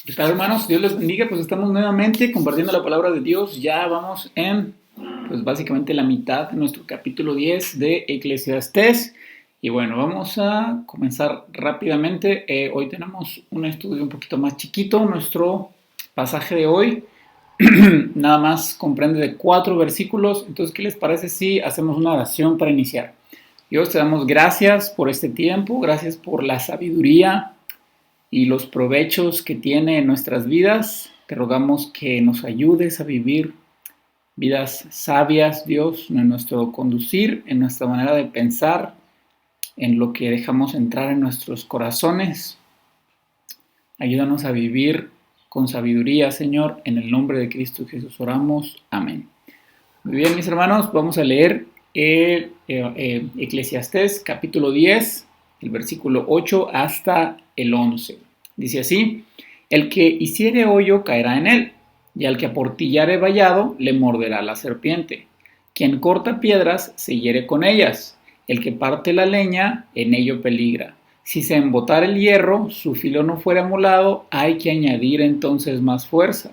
¿Qué tal, hermanos? Dios les bendiga. Pues estamos nuevamente compartiendo la palabra de Dios. Ya vamos en, pues básicamente la mitad de nuestro capítulo 10 de Eclesiastés. Y bueno, vamos a comenzar rápidamente. Hoy tenemos un estudio un poquito más chiquito. Nuestro pasaje de hoy nada más comprende de 4 versículos. Entonces, ¿qué les parece si hacemos una oración para iniciar? Dios, te damos gracias por este tiempo, gracias por la sabiduría y los provechos que tiene en nuestras vidas. Te rogamos que nos ayudes a vivir vidas sabias, Dios, en nuestro conducir, en nuestra manera de pensar, en lo que dejamos entrar en nuestros corazones. Ayúdanos a vivir con sabiduría, Señor, en el nombre de Cristo Jesús oramos. Amén. Muy bien, mis hermanos, vamos a leer Eclesiastés capítulo 10, el versículo 8 hasta el 11. Dice así: el que hiciere hoyo caerá en él, y al que aportillare vallado le morderá la serpiente. Quien corta piedras se hiere con ellas, el que parte la leña en ello peligra. Si se embotara el hierro, su filo no fuera amolado, hay que añadir entonces más fuerza.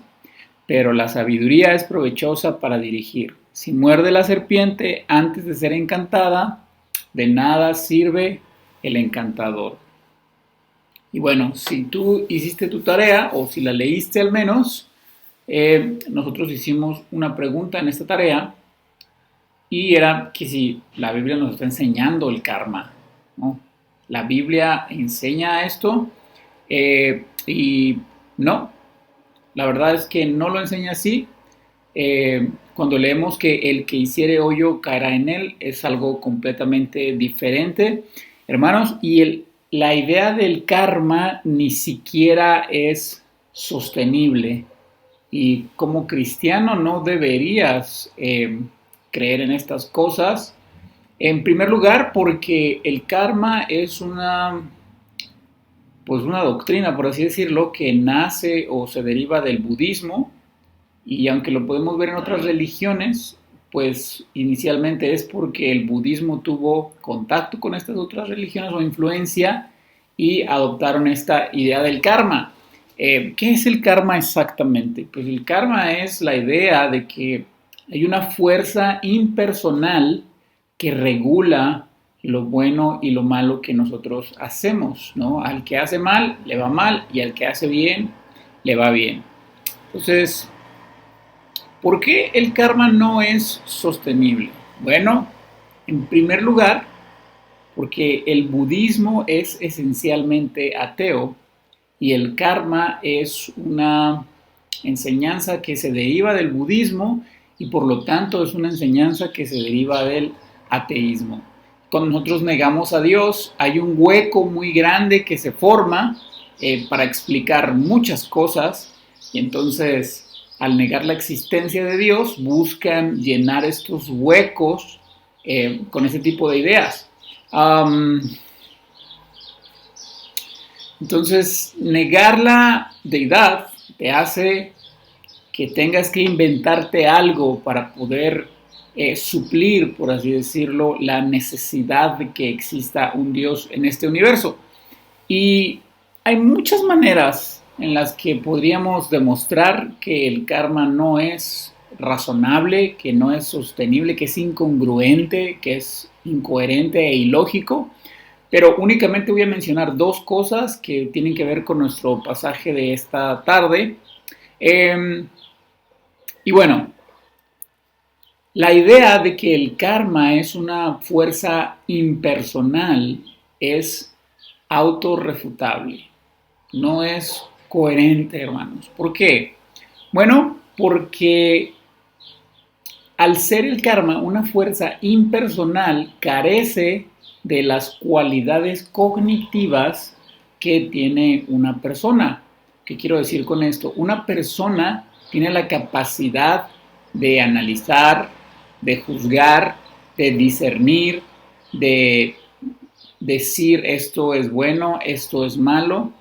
Pero la sabiduría es provechosa para dirigir. Si muerde la serpiente antes de ser encantada, de nada sirve el encantador. Y bueno, si tú hiciste tu tarea, o si la leíste al menos, nosotros hicimos una pregunta en esta tarea, y era que si la Biblia nos está enseñando el karma, ¿no? La Biblia enseña esto, y no, la verdad es que no lo enseña así. Cuando leemos que el que hiciere hoyo caerá en él, es algo completamente diferente, hermanos, y la idea del karma ni siquiera es sostenible. Y como cristiano no deberías creer en estas cosas. En primer lugar, porque el karma es una doctrina, por así decirlo, que nace o se deriva del budismo. Y aunque lo podemos ver en otras religiones, pues inicialmente es porque el budismo tuvo contacto con estas otras religiones o influencia y adoptaron esta idea del karma. ¿Qué es el karma exactamente? Pues el karma es la idea de que hay una fuerza impersonal que regula lo bueno y lo malo que nosotros hacemos, ¿no? Al que hace mal, le va mal, y al que hace bien, le va bien. Entonces, ¿por qué el karma no es sostenible? Bueno, en primer lugar, porque el budismo es esencialmente ateo y el karma es una enseñanza que se deriva del budismo y por lo tanto es una enseñanza que se deriva del ateísmo. Cuando nosotros negamos a Dios, hay un hueco muy grande que se forma para explicar muchas cosas, y entonces al negar la existencia de Dios, buscan llenar estos huecos con ese tipo de ideas. Entonces, negar la deidad te hace que tengas que inventarte algo para poder suplir, por así decirlo, la necesidad de que exista un Dios en este universo. Y hay muchas maneras en las que podríamos demostrar que el karma no es razonable, que no es sostenible, que es incongruente, que es incoherente e ilógico, pero únicamente voy a mencionar 2 cosas que tienen que ver con nuestro pasaje de esta tarde. Y bueno, la idea de que el karma es una fuerza impersonal es autorrefutable. No es coherente, hermanos. ¿Por qué? Bueno, porque al ser el karma una fuerza impersonal, carece de las cualidades cognitivas que tiene una persona. ¿Qué quiero decir con esto? Una persona tiene la capacidad de analizar, de juzgar, de discernir, de decir esto es bueno, esto es malo,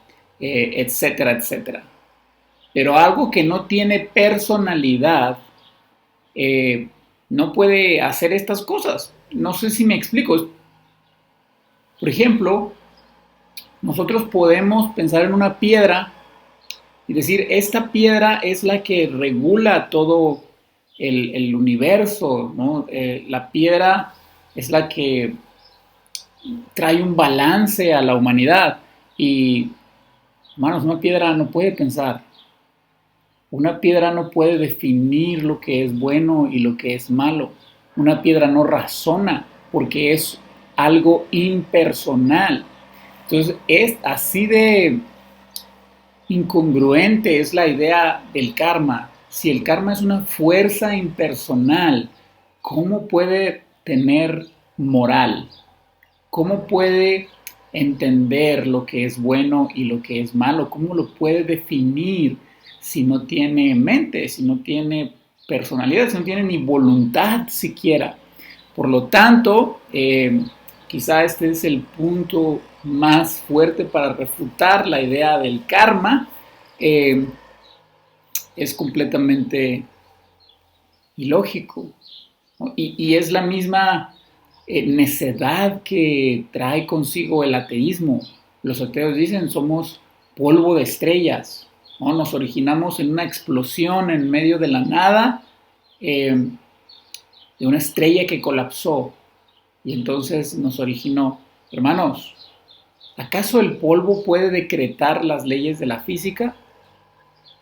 etcétera, etcétera. Pero algo que no tiene personalidad no puede hacer estas cosas. No sé si me explico. Por ejemplo, nosotros podemos pensar en una piedra y decir, esta piedra es la que regula todo el universo, ¿no? La piedra es la que trae un balance a la humanidad. Y, hermanos, una piedra no puede pensar. Una piedra no puede definir lo que es bueno y lo que es malo. Una piedra no razona porque es algo impersonal. Entonces, es así de incongruente es la idea del karma. Si el karma es una fuerza impersonal, ¿cómo puede tener moral? ¿Cómo puede entender lo que es bueno y lo que es malo? ¿Cómo lo puede definir si no tiene mente, si no tiene personalidad, si no tiene ni voluntad siquiera? Por lo tanto, quizá este es el punto más fuerte para refutar la idea del karma. Eh, es completamente ilógico, ¿no? Y es la misma necedad que trae consigo el ateísmo. Los ateos dicen somos polvo de estrellas, ¿no? Nos originamos en una explosión en medio de la nada, de una estrella que colapsó y entonces nos originó. Hermanos, ¿acaso el polvo puede decretar las leyes de la física?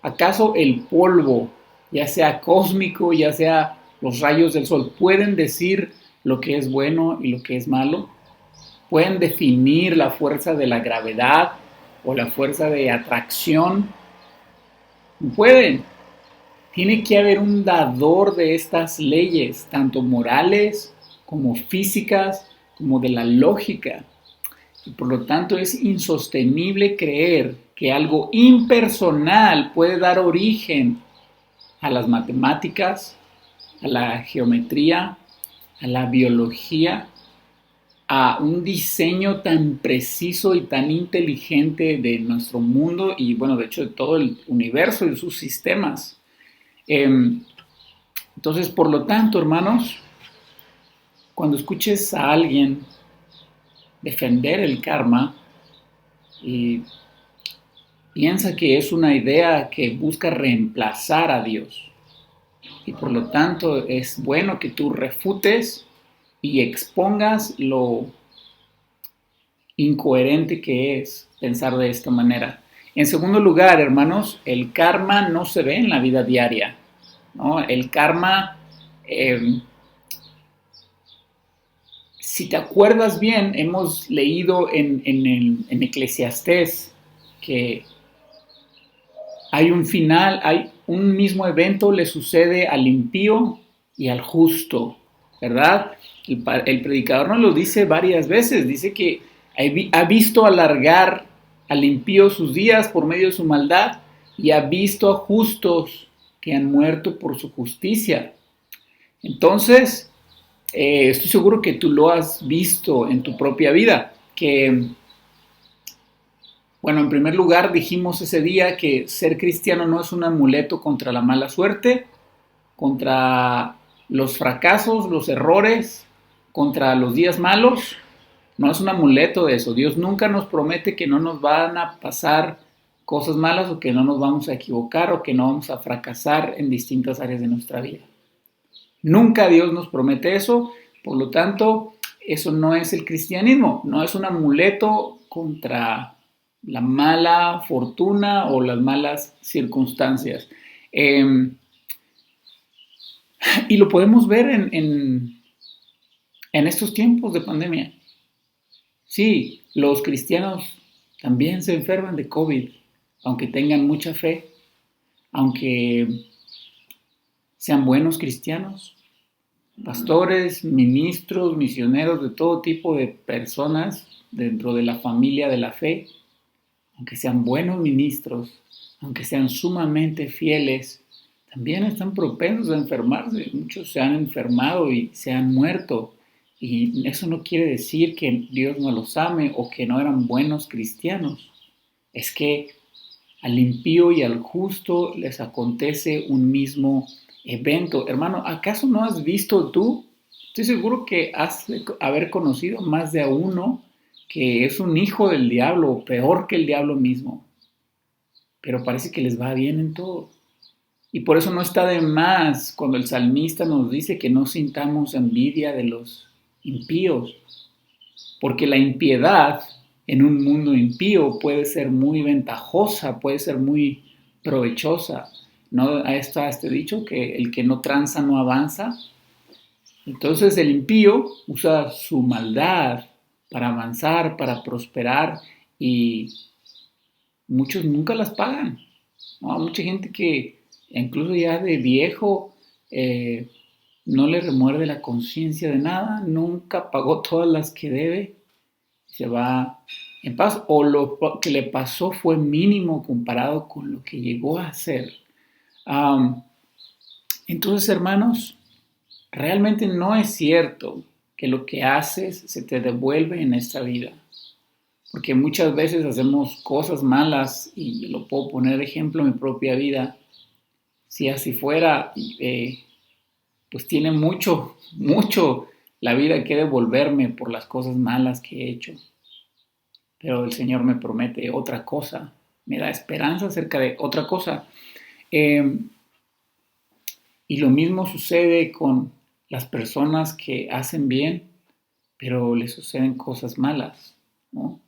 ¿Acaso el polvo, ya sea cósmico, ya sea los rayos del sol, pueden decir lo que es bueno y lo que es malo? ¿Pueden definir la fuerza de la gravedad o la fuerza de atracción? No pueden. Tiene que haber un dador de estas leyes, tanto morales como físicas, como de la lógica. Y por lo tanto es insostenible creer que algo impersonal puede dar origen a las matemáticas, a la geometría, a la biología, a un diseño tan preciso y tan inteligente de nuestro mundo y, bueno, de hecho de todo el universo y sus sistemas. Entonces, por lo tanto, hermanos, cuando escuches a alguien defender el karma, y piensa que es una idea que busca reemplazar a Dios. Y por lo tanto es bueno que tú refutes y expongas lo incoherente que es pensar de esta manera. En segundo lugar, hermanos, el karma no se ve en la vida diaria, ¿no? El karma, si te acuerdas bien, hemos leído en Eclesiastés que hay un final, hay un mismo evento le sucede al impío y al justo, ¿verdad? El predicador nos lo dice varias veces, dice que ha visto alargar al impío sus días por medio de su maldad y ha visto a justos que han muerto por su justicia. Entonces, estoy seguro que tú lo has visto en tu propia vida, que bueno, en primer lugar dijimos ese día que ser cristiano no es un amuleto contra la mala suerte, contra los fracasos, los errores, contra los días malos. No es un amuleto de eso. Dios nunca nos promete que no nos van a pasar cosas malas o que no nos vamos a equivocar o que no vamos a fracasar en distintas áreas de nuestra vida. Nunca Dios nos promete eso, por lo tanto, eso no es el cristianismo, no es un amuleto contra la mala fortuna o las malas circunstancias. Y lo podemos ver en estos tiempos de pandemia. Sí, los cristianos también se enferman de COVID, aunque tengan mucha fe, aunque sean buenos cristianos, pastores, ministros, misioneros, de todo tipo de personas dentro de la familia de la fe, aunque sean buenos ministros, aunque sean sumamente fieles, también están propensos a enfermarse. Muchos se han enfermado y se han muerto. Y eso no quiere decir que Dios no los ame o que no eran buenos cristianos. Es que al impío y al justo les acontece un mismo evento. Hermano, ¿acaso no has visto tú? Estoy seguro que has de haber conocido más de a uno que es un hijo del diablo, o peor que el diablo mismo. pero parece que les va bien en todo. Y por eso no está de más cuando el salmista nos dice que no sintamos envidia de los impíos, porque la impiedad en un mundo impío puede ser muy ventajosa, puede ser muy provechosa. ¿No está este dicho que el que no tranza no avanza? Entonces el impío usa su maldad para avanzar, para prosperar y muchos nunca las pagan. ¿No? Mucha gente que incluso ya de viejo eh, no le remuerde la conciencia de nada, nunca pagó todas las que debe, se va en paz o lo que le pasó fue mínimo comparado con lo que llegó a hacer. Entonces, hermanos, realmente no es cierto que lo que haces se te devuelve en esta vida. Porque muchas veces hacemos cosas malas, y lo puedo poner de ejemplo en mi propia vida. Si así fuera, pues tiene mucho la vida que devolverme por las cosas malas que he hecho. Pero el Señor me promete otra cosa, me da esperanza acerca de otra cosa. Eh, y lo mismo sucede con las personas que hacen bien, pero les suceden cosas malas, ¿no?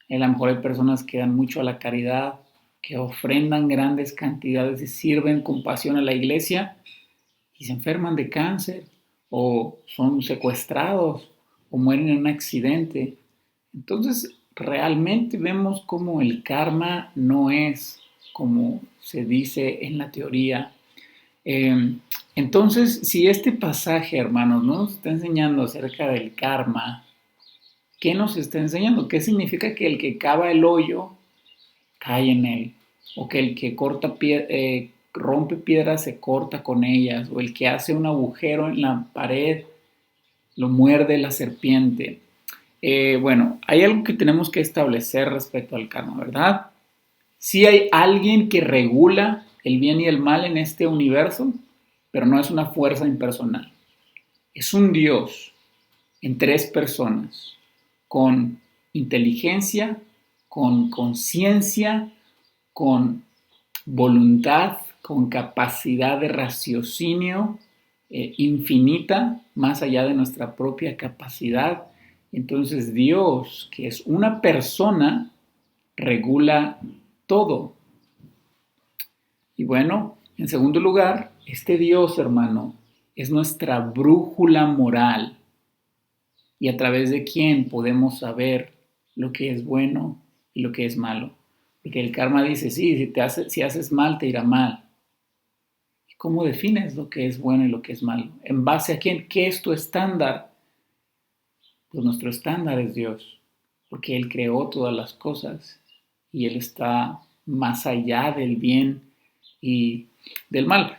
A lo mejor hay personas que dan mucho a la caridad, que ofrendan grandes cantidades y sirven con pasión a la iglesia y se enferman de cáncer o son secuestrados o mueren en un accidente. Entonces, realmente vemos cómo el karma no es como se dice en la teoría. Eh, entonces, si este pasaje, hermanos, no nos está enseñando acerca del karma, ¿qué nos está enseñando? ¿Qué significa que el que cava el hoyo cae en él? O que el que rompe piedras se corta con ellas, o el que hace un agujero en la pared lo muerde la serpiente. Bueno, hay algo que tenemos que establecer respecto al karma, ¿verdad? Sí hay alguien que regula el bien y el mal en este universo, pero no es una fuerza impersonal. Es un Dios en tres personas, con inteligencia, con conciencia, con voluntad, con capacidad de raciocinio infinita, más allá de nuestra propia capacidad. Entonces Dios, que es una persona, regula todo. Y bueno, en segundo lugar, este Dios, hermano, es nuestra brújula moral y a través de quién podemos saber lo que es bueno y lo que es malo. Porque el karma dice, sí, si haces mal, te irá mal. ¿Y cómo defines lo que es bueno y lo que es malo? ¿En base a quién? ¿Qué es tu estándar? Pues nuestro estándar es Dios, porque Él creó todas las cosas y Él está más allá del bien y del mal.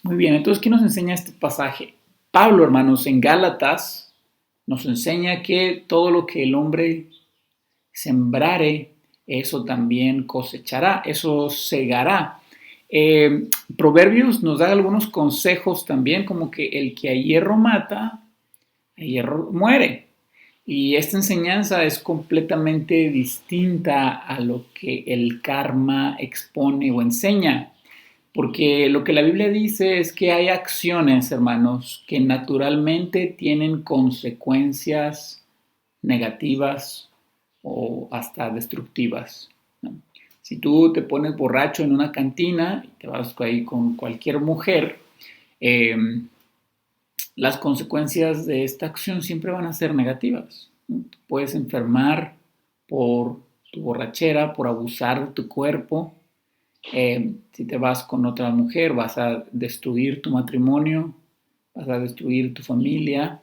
Muy bien, entonces, ¿qué nos enseña este pasaje? Pablo, hermanos, en Gálatas nos enseña que todo lo que el hombre sembrare, eso también cosechará, eso segará. Proverbios nos da algunos consejos también, como que el que a hierro mata, a hierro muere. Y esta enseñanza es completamente distinta a lo que el karma expone o enseña. Porque lo que la Biblia dice es que hay acciones, hermanos, que naturalmente tienen consecuencias negativas o hasta destructivas, ¿no? Si tú te pones borracho en una cantina y te vas ahí con cualquier mujer, eh, las consecuencias de esta acción siempre van a ser negativas, ¿no? Te puedes enfermar por tu borrachera, por abusar de tu cuerpo. Si te vas con otra mujer, vas a destruir tu matrimonio, vas a destruir tu familia,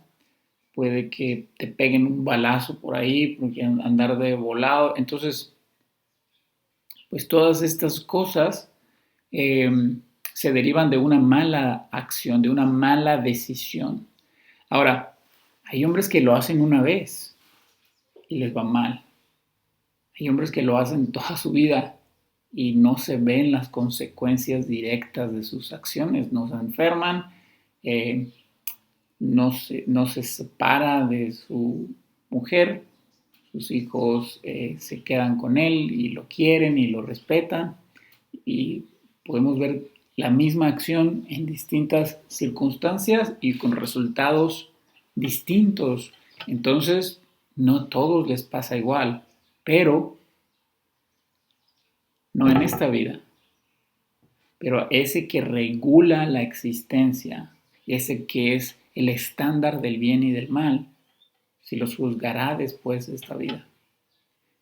puede que te peguen un balazo por ahí, porque andar de volado. Entonces, pues todas estas cosas eh, se derivan de una mala acción, de una mala decisión. Ahora, hay hombres que lo hacen una vez y les va mal. Hay hombres que lo hacen toda su vida y no se ven las consecuencias directas de sus acciones, no se enferman, no se separa de su mujer, sus hijos se quedan con él y lo quieren y lo respetan, y podemos ver la misma acción en distintas circunstancias y con resultados distintos. Entonces, no a todos les pasa igual, pero no en esta vida. Pero ese que regula la existencia, ese que es el estándar del bien y del mal, si los juzgará después de esta vida.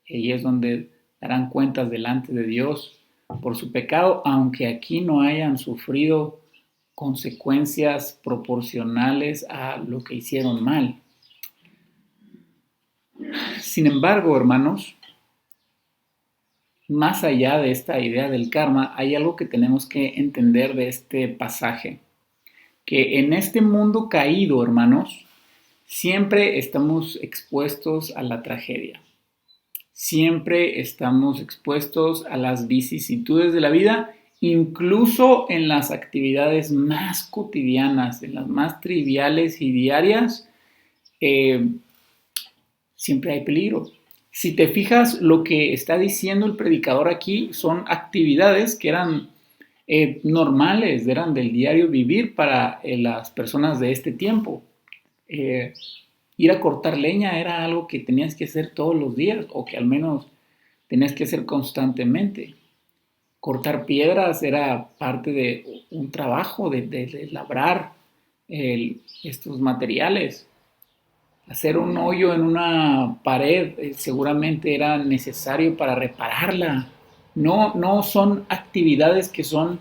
Y ahí es donde darán cuentas delante de Dios por su pecado, aunque aquí no hayan sufrido consecuencias proporcionales a lo que hicieron mal. Sin embargo, hermanos, más allá de esta idea del karma, hay algo que tenemos que entender de este pasaje, que en este mundo caído, hermanos, siempre estamos expuestos a la tragedia. Siempre estamos expuestos a las vicisitudes de la vida, incluso en las actividades más cotidianas, en las más triviales y diarias, siempre hay peligro. Si te fijas, lo que está diciendo el predicador aquí son actividades que eran normales, eran del diario vivir para las personas de este tiempo. Ir a cortar leña era algo que tenías que hacer todos los días, o que al menos tenías que hacer constantemente. Cortar piedras era parte de un trabajo de labrar estos materiales. Hacer un hoyo en una pared seguramente era necesario para repararla. No son actividades que son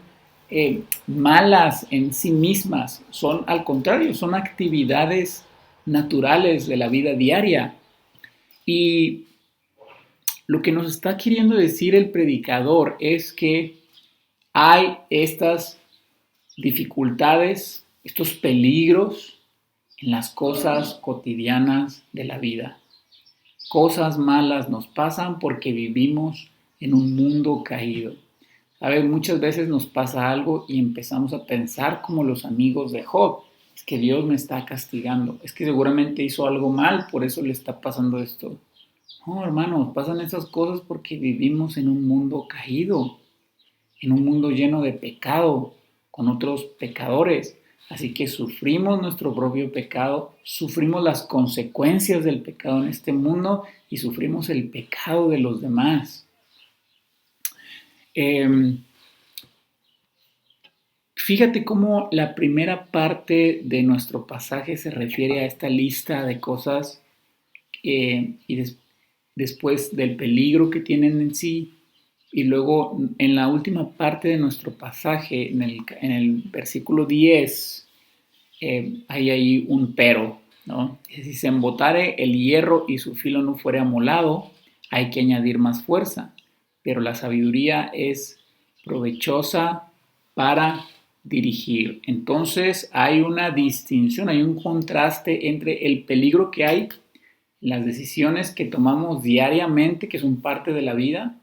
malas en sí mismas, son al contrario, son actividades naturales de la vida diaria. Y lo que nos está queriendo decir el predicador es que hay estas dificultades, estos peligros en las cosas cotidianas de la vida. Cosas malas nos pasan porque vivimos en un mundo caído. ¿Sabes? Muchas veces nos pasa algo y empezamos a pensar como los amigos de Job. Es que Dios me está castigando. Es que seguramente hizo algo mal, por eso le está pasando esto. No, hermanos, pasan esas cosas porque vivimos en un mundo caído, en un mundo lleno de pecado, con otros pecadores. Así que sufrimos nuestro propio pecado, sufrimos las consecuencias del pecado en este mundo y sufrimos el pecado de los demás. Fíjate cómo la primera parte de nuestro pasaje se refiere a esta lista de cosas después del peligro que tienen en sí. Y luego en la última parte de nuestro pasaje, en el versículo 10, hay ahí un pero, ¿no? Si se embotare el hierro y su filo no fuere amolado, hay que añadir más fuerza, pero la sabiduría es provechosa para dirigir. Entonces hay una distinción, hay un contraste entre el peligro que hay en las decisiones que tomamos diariamente, que son parte de la vida,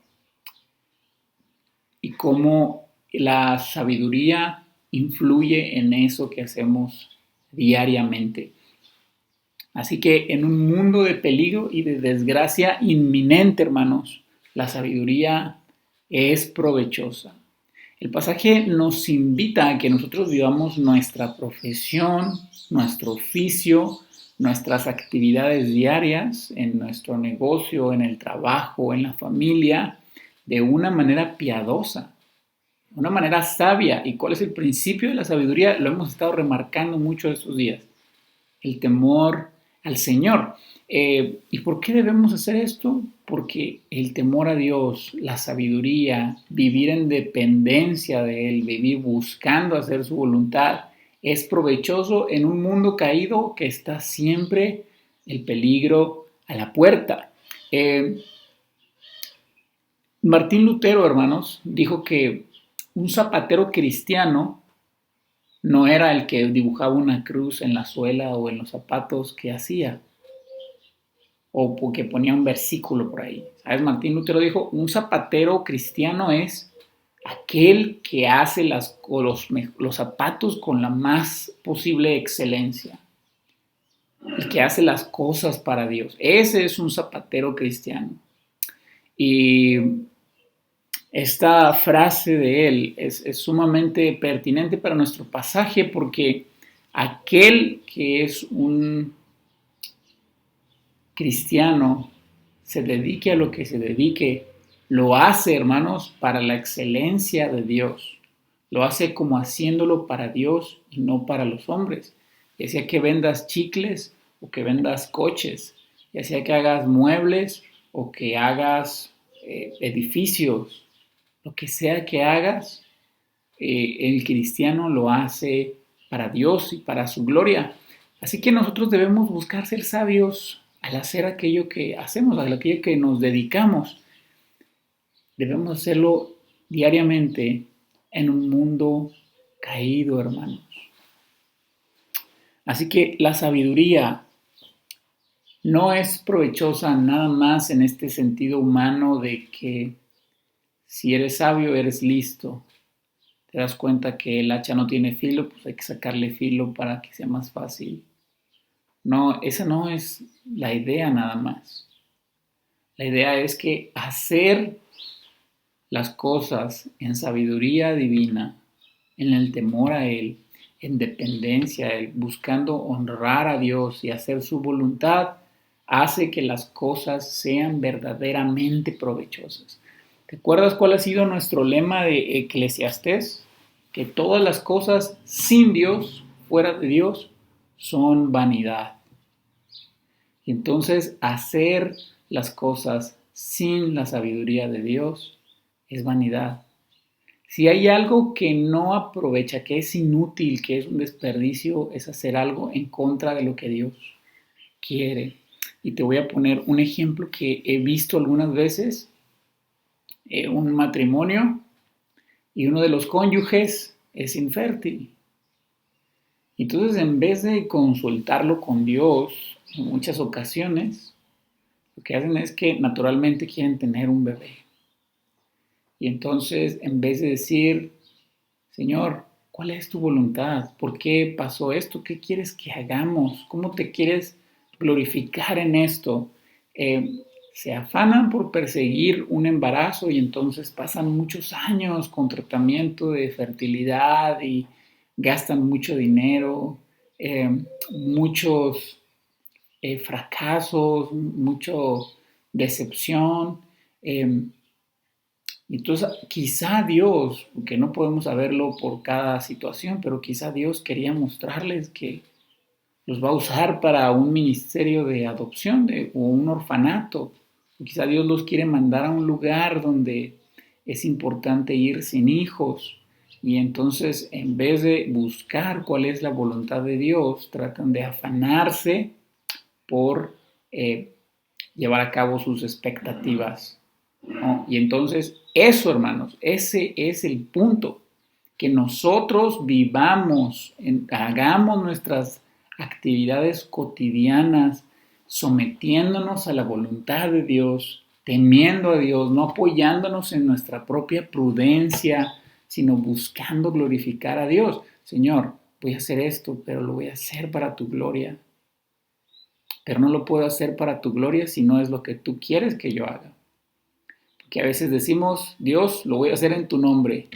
y cómo la sabiduría influye en eso que hacemos diariamente. Así que en un mundo de peligro y de desgracia inminente, hermanos, la sabiduría es provechosa. El pasaje nos invita a que nosotros vivamos nuestra profesión, nuestro oficio, nuestras actividades diarias, en nuestro negocio, en el trabajo, en la familia, de una manera piadosa, de una manera sabia. ¿Y cuál es el principio de la sabiduría? Lo hemos estado remarcando mucho estos días. El temor al Señor. ¿Y por qué debemos hacer esto? Porque el temor a Dios, la sabiduría, vivir en dependencia de Él, vivir buscando hacer su voluntad, es provechoso en un mundo caído que está siempre el peligro a la puerta. Martín Lutero, hermanos, dijo que un zapatero cristiano no era el que dibujaba una cruz en la suela o en los zapatos que hacía, o porque ponía un versículo por ahí. ¿Sabes? Martín Lutero dijo, un zapatero cristiano es aquel que hace los zapatos con la más posible excelencia. el que hace las cosas para Dios. Ese es un zapatero cristiano. Y esta frase de él es sumamente pertinente para nuestro pasaje porque aquel que es un cristiano, se dedique a lo que se dedique, lo hace, hermanos, para la excelencia de Dios. Lo hace como haciéndolo para Dios y no para los hombres. Ya sea que vendas chicles o que vendas coches, ya sea que hagas muebles o que hagas edificios, lo que sea que hagas, el cristiano lo hace para Dios y para su gloria. Así que nosotros debemos buscar ser sabios al hacer aquello que hacemos, a aquello que nos dedicamos. Debemos hacerlo diariamente en un mundo caído, hermanos. Así que la sabiduría no es provechosa nada más en este sentido humano de que si eres sabio, eres listo. Te das cuenta que el hacha no tiene filo, pues hay que sacarle filo para que sea más fácil. No, esa no es la idea nada más. La idea es que hacer las cosas en sabiduría divina, en el temor a Él, en dependencia a Él, buscando honrar a Dios y hacer su voluntad, hace que las cosas sean verdaderamente provechosas. ¿Te acuerdas cuál ha sido nuestro lema de Eclesiastés? Que todas las cosas sin Dios, fuera de Dios, son vanidad. Y entonces hacer las cosas sin la sabiduría de Dios es vanidad. Si hay algo que no aprovecha, que es inútil, que es un desperdicio, es hacer algo en contra de lo que Dios quiere. Y te voy a poner un ejemplo que he visto algunas veces, un matrimonio y uno de los cónyuges es infértil. Entonces, en vez de consultarlo con Dios en muchas ocasiones, lo que hacen es que naturalmente quieren tener un bebé. Y entonces, en vez de decir, Señor, ¿cuál es tu voluntad? ¿Por qué pasó esto? ¿Qué quieres que hagamos? ¿Cómo te quieres glorificar en esto? Se afanan por perseguir un embarazo y entonces pasan muchos años con tratamiento de fertilidad y gastan mucho dinero, muchos fracasos, mucha decepción. Entonces, quizá Dios, que no podemos saberlo por cada situación, pero quizá Dios quería mostrarles que los va a usar para un ministerio de adopción o un orfanato. O quizá Dios los quiere mandar a un lugar donde es importante ir sin hijos. Y entonces, en vez de buscar cuál es la voluntad de Dios, tratan de afanarse por llevar a cabo sus expectativas, ¿no? Y entonces eso, hermanos, ese es el punto, que nosotros vivamos, hagamos nuestras actividades cotidianas sometiéndonos a la voluntad de Dios, temiendo a Dios, no apoyándonos en nuestra propia prudencia, sino buscando glorificar a Dios. Señor, voy a hacer esto, pero lo voy a hacer para tu gloria. Pero no lo puedo hacer para tu gloria si no es lo que tú quieres que yo haga. Porque a veces decimos, Dios, lo voy a hacer en tu nombre,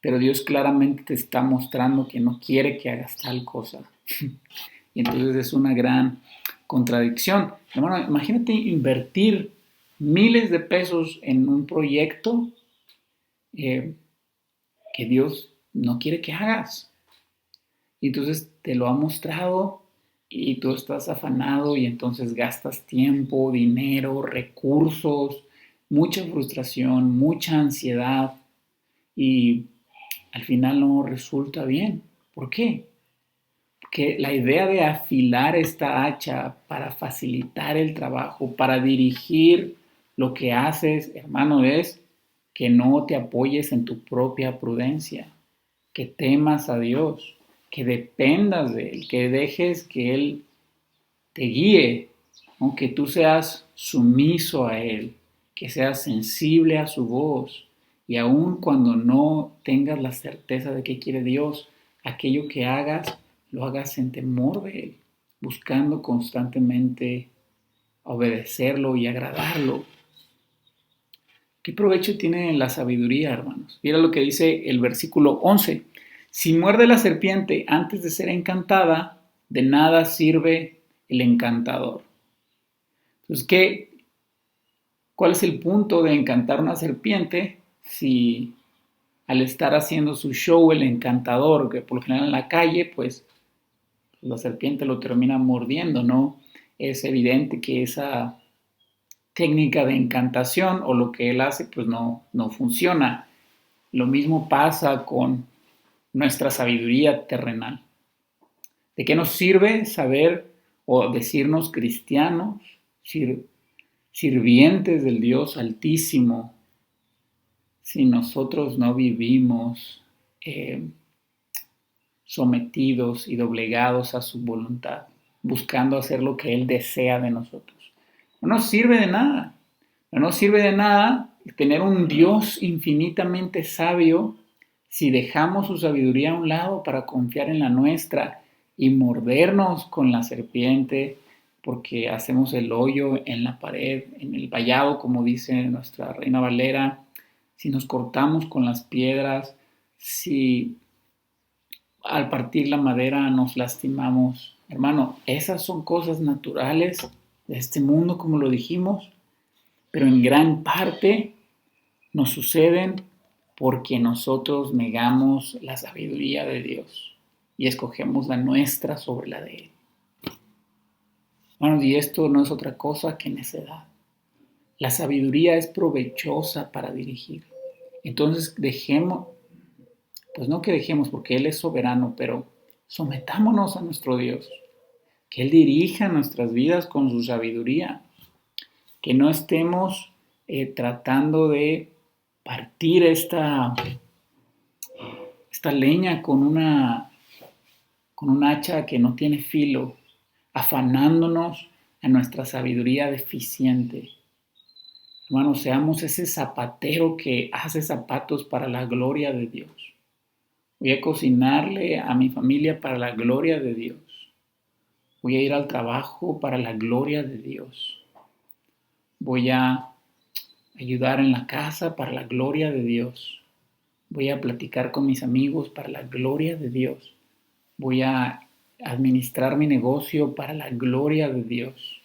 pero Dios claramente te está mostrando que no quiere que hagas tal cosa. Y entonces es una gran contradicción. Hermano, imagínate invertir miles de pesos en un proyecto que Dios no quiere que hagas. Y entonces te lo ha mostrado y tú estás afanado y entonces gastas tiempo, dinero, recursos, mucha frustración, mucha ansiedad y al final no resulta bien. ¿Por qué? Porque la idea de afilar esta hacha para facilitar el trabajo, para dirigir lo que haces, hermano, es que no te apoyes en tu propia prudencia, que temas a Dios, que dependas de Él, que dejes que Él te guíe, aunque tú seas sumiso a Él, que seas sensible a su voz y aun cuando no tengas la certeza de qué quiere Dios, aquello que hagas, lo hagas en temor de Él, buscando constantemente obedecerlo y agradarlo. ¿Qué provecho tiene la sabiduría, hermanos? Mira lo que dice el versículo 11. Si muerde la serpiente antes de ser encantada, de nada sirve el encantador. Entonces, ¿cuál es el punto de encantar una serpiente si al estar haciendo su show el encantador, que por lo general en la calle, pues la serpiente lo termina mordiendo, ¿no? Es evidente que esa técnica de encantación o lo que él hace, pues no funciona. Lo mismo pasa con nuestra sabiduría terrenal. ¿De qué nos sirve saber o decirnos cristianos, sirvientes del Dios Altísimo, si nosotros no vivimos sometidos y doblegados a su voluntad, buscando hacer lo que Él desea de nosotros? No nos sirve de nada. No nos sirve de nada tener un Dios infinitamente sabio si dejamos su sabiduría a un lado para confiar en la nuestra y mordernos con la serpiente porque hacemos el hoyo en la pared, en el vallado, como dice nuestra Reina Valera, si nos cortamos con las piedras, si al partir la madera nos lastimamos. Hermano, esas son cosas naturales de este mundo, como lo dijimos, pero en gran parte nos suceden porque nosotros negamos la sabiduría de Dios y escogemos la nuestra sobre la de Él. Bueno, y esto no es otra cosa que necedad. La sabiduría es provechosa para dirigir. Entonces dejemos, pues no que dejemos porque Él es soberano, pero sometámonos a nuestro Dios, que Él dirija nuestras vidas con su sabiduría, que no estemos tratando de partir esta leña con un hacha que no tiene filo, afanándonos a nuestra sabiduría deficiente. Hermanos, seamos ese zapatero que hace zapatos para la gloria de Dios. Voy a cocinarle a mi familia para la gloria de Dios. Voy a ir al trabajo para la gloria de Dios. Voy a ayudar en la casa para la gloria de Dios. Voy a platicar con mis amigos para la gloria de Dios. Voy a administrar mi negocio para la gloria de Dios.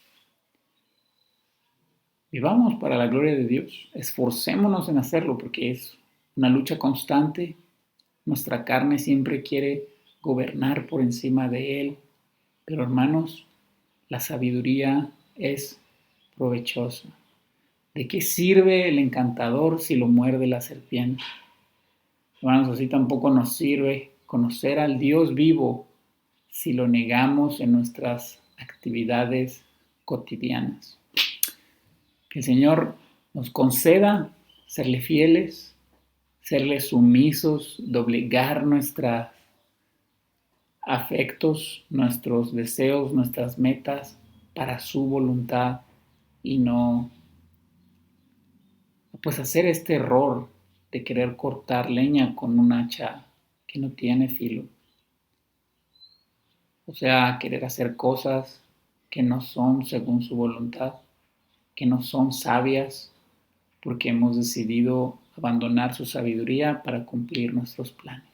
Vivamos para la gloria de Dios. Esforcémonos en hacerlo porque es una lucha constante. Nuestra carne siempre quiere gobernar por encima de Él. Pero hermanos, la sabiduría es provechosa. ¿De qué sirve el encantador si lo muerde la serpiente? Hermanos, así tampoco nos sirve conocer al Dios vivo si lo negamos en nuestras actividades cotidianas. Que el Señor nos conceda serle fieles, serle sumisos, doblegar nuestros afectos, nuestros deseos, nuestras metas para su voluntad y no pues hacer este error de querer cortar leña con un hacha que no tiene filo. O sea, querer hacer cosas que no son según su voluntad, que no son sabias, porque hemos decidido abandonar su sabiduría para cumplir nuestros planes.